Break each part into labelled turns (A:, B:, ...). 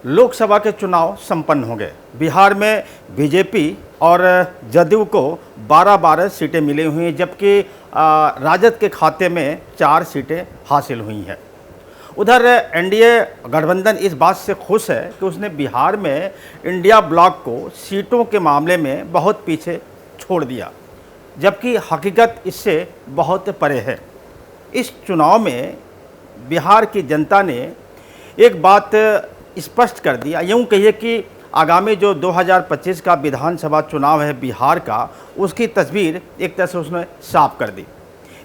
A: लोकसभा के चुनाव संपन्न हो गए। बिहार में बीजेपी और जदयू को 12-12 सीटें मिली हुई हैं, जबकि राजद के खाते में 4 सीटें हासिल हुई हैं। उधर एनडीए गठबंधन इस बात से खुश है कि उसने बिहार में इंडिया ब्लॉक को सीटों के मामले में बहुत पीछे छोड़ दिया, जबकि हकीकत इससे बहुत परे है। इस चुनाव में बिहार की जनता ने एक बात स्पष्ट कर दिया, यूँ कहिए कि आगामी जो 2025 का विधानसभा चुनाव है बिहार का, उसकी तस्वीर एक तरह से उसने साफ कर दी।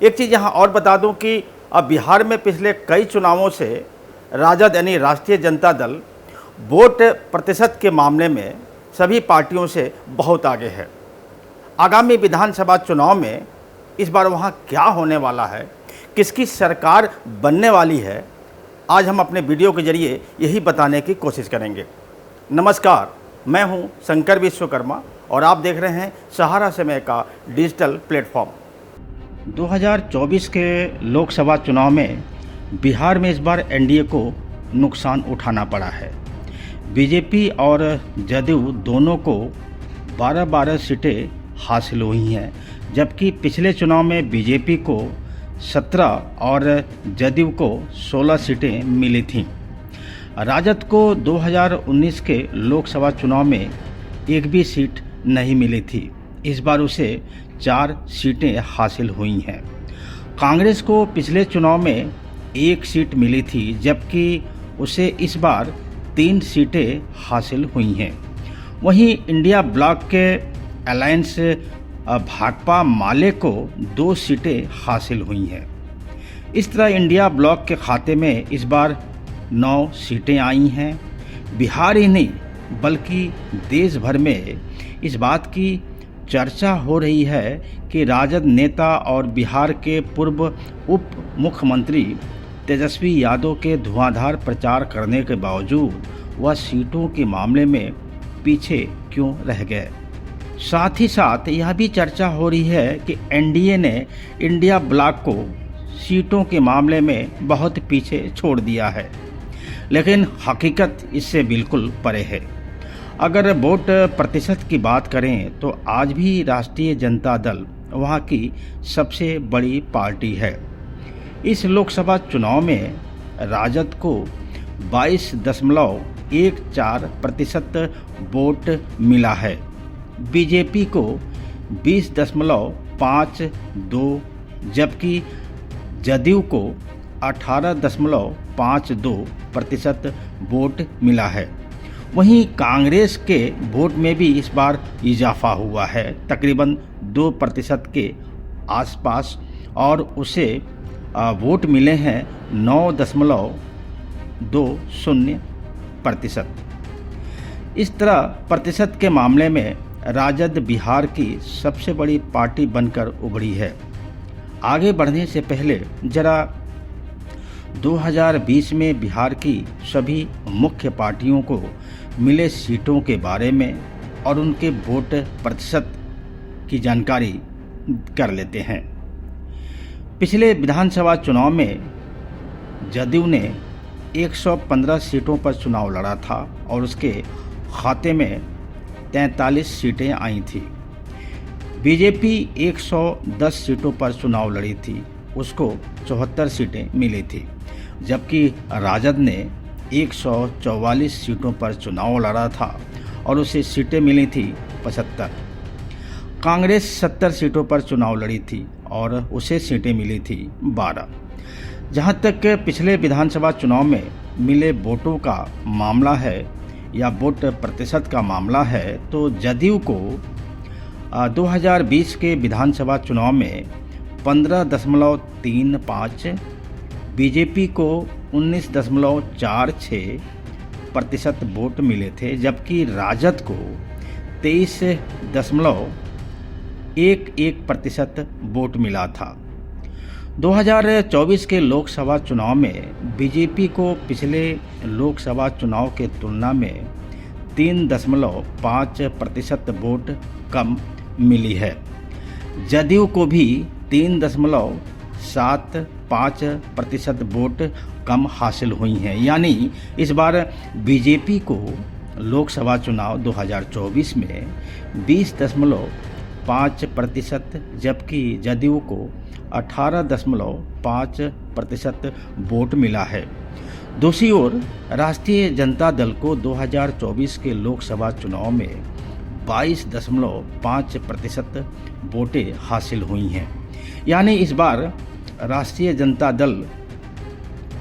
A: एक चीज़ यहाँ और बता दूं कि अब बिहार में पिछले कई चुनावों से राजद यानी राष्ट्रीय जनता दल वोट प्रतिशत के मामले में सभी पार्टियों से बहुत आगे है। आगामी विधानसभा चुनाव में इस बार वहाँ क्या होने वाला है, किसकी सरकार बनने वाली है, आज हम अपने वीडियो के जरिए यही बताने की कोशिश करेंगे। नमस्कार, मैं हूं शंकर विश्वकर्मा और आप देख रहे हैं सहारा समय का डिजिटल प्लेटफॉर्म। 2024 के लोकसभा चुनाव में बिहार में इस बार एनडीए को नुकसान उठाना पड़ा है। बीजेपी और जदयू दोनों को 12-12 सीटें हासिल हुई हैं, जबकि पिछले चुनाव में बीजेपी को 17 और जदयू को 16 सीटें मिली थीं। राजद को 2019 के लोकसभा चुनाव में एक भी सीट नहीं मिली थी। इस बार उसे 4 सीटें हासिल हुई हैं। कांग्रेस को पिछले चुनाव में 1 सीट मिली थी, जबकि उसे इस बार 3 सीटें हासिल हुई हैं। वहीं इंडिया ब्लॉक के अलायंस भाकपा माले को 2 सीटें हासिल हुई हैं। इस तरह इंडिया ब्लॉक के खाते में इस बार 9 सीटें आई हैं। बिहार ही नहीं बल्कि देश भर में इस बात की चर्चा हो रही है कि राजद नेता और बिहार के पूर्व उप मुख्यमंत्री तेजस्वी यादव के धुआंधार प्रचार करने के बावजूद वह सीटों के मामले में पीछे क्यों रह गए। साथ ही साथ यह भी चर्चा हो रही है कि एनडीए ने इंडिया ब्लॉक को सीटों के मामले में बहुत पीछे छोड़ दिया है, लेकिन हकीकत इससे बिल्कुल परे है। अगर वोट प्रतिशत की बात करें तो आज भी राष्ट्रीय जनता दल वहाँ की सबसे बड़ी पार्टी है। इस लोकसभा चुनाव में राजद को 22.14% वोट मिला है, बीजेपी को 20.52, जबकि जदयू को 18.52% वोट मिला है। वहीं कांग्रेस के वोट में भी इस बार इजाफा हुआ है, तकरीबन 2% के आसपास, और उसे वोट मिले हैं 9.20%। इस तरह प्रतिशत के मामले में राजद बिहार की सबसे बड़ी पार्टी बनकर उभरी है। आगे बढ़ने से पहले जरा 2020 में बिहार की सभी मुख्य पार्टियों को मिले सीटों के बारे में और उनके वोट प्रतिशत की जानकारी कर लेते हैं। पिछले विधानसभा चुनाव में जदयू ने 115 सीटों पर चुनाव लड़ा था और उसके खाते में 43 सीटें आई थी। बीजेपी 110 सीटों पर चुनाव लड़ी थी, उसको 74 सीटें मिली थी, जबकि राजद ने 144 सीटों पर चुनाव लड़ा था और उसे सीटें मिली थी 75। कांग्रेस 70 सीटों पर चुनाव लड़ी थी और उसे सीटें मिली थी 12। जहां तक पिछले विधानसभा चुनाव में मिले वोटों का मामला है या वोट प्रतिशत का मामला है, तो जदयू को 2020 के विधानसभा चुनाव में 15.35, बीजेपी को 19.46% वोट मिले थे, जबकि राजद को 23.11% वोट मिला था। 2024 के लोकसभा चुनाव में बीजेपी को पिछले लोकसभा चुनाव के तुलना में 3.5% वोट कम मिली है। जदयू को भी 7.5% वोट कम हासिल हुई हैं। यानी इस बार बीजेपी को लोकसभा चुनाव 2024 में 20.5%, जबकि जदयू को 18.5% वोट मिला है। दूसरी ओर राष्ट्रीय जनता दल को 2024 के लोकसभा चुनाव में 22.5% वोटें हासिल हुई हैं। यानी इस बार राष्ट्रीय जनता दल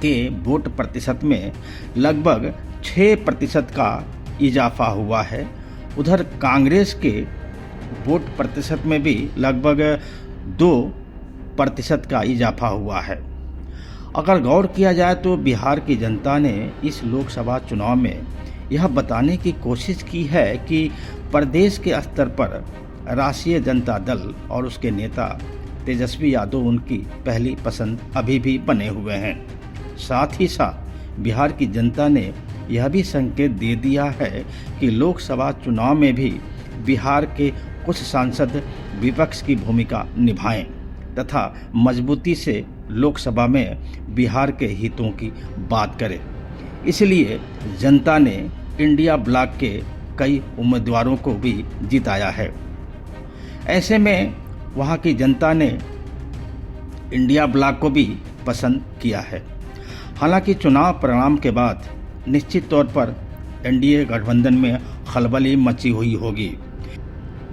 A: के वोट प्रतिशत में लगभग 6% का इजाफा हुआ है। उधर कांग्रेस के वोट प्रतिशत में भी लगभग 2% का इजाफा हुआ है। अगर गौर किया जाए तो बिहार की जनता ने इस लोकसभा चुनाव में यह बताने की कोशिश की है कि प्रदेश के स्तर पर राष्ट्रीय जनता दल और उसके नेता तेजस्वी यादव उनकी पहली पसंद अभी भी बने हुए हैं। साथ ही साथ बिहार की जनता ने यह भी संकेत दे दिया है कि लोकसभा चुनाव में भी बिहार के कुछ सांसद विपक्ष की भूमिका निभाएं तथा मजबूती से लोकसभा में बिहार के हितों की बात करें। इसलिए जनता ने इंडिया ब्लॉक के कई उम्मीदवारों को भी जिताया है। ऐसे में वहाँ की जनता ने इंडिया ब्लॉक को भी पसंद किया है। हालांकि चुनाव परिणाम के बाद निश्चित तौर पर एनडीए गठबंधन में खलबली मची हुई होगी।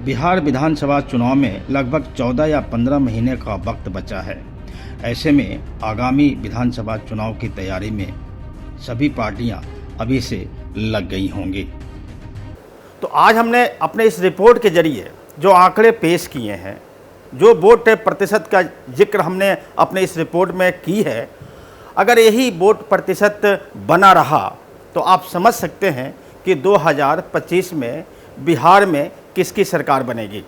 A: बिहार विधानसभा चुनाव में लगभग 14 या 15 महीने का वक्त बचा है। ऐसे में आगामी विधानसभा चुनाव की तैयारी में सभी पार्टियां अभी से लग गई होंगी। तो आज हमने अपने इस रिपोर्ट के जरिए जो आंकड़े पेश किए हैं, जो वोट प्रतिशत का जिक्र हमने अपने इस रिपोर्ट में की है, अगर यही वोट प्रतिशत बना रहा तो आप समझ सकते हैं कि 2025 में बिहार में किसकी सरकार बनेगी।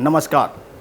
A: नमस्कार।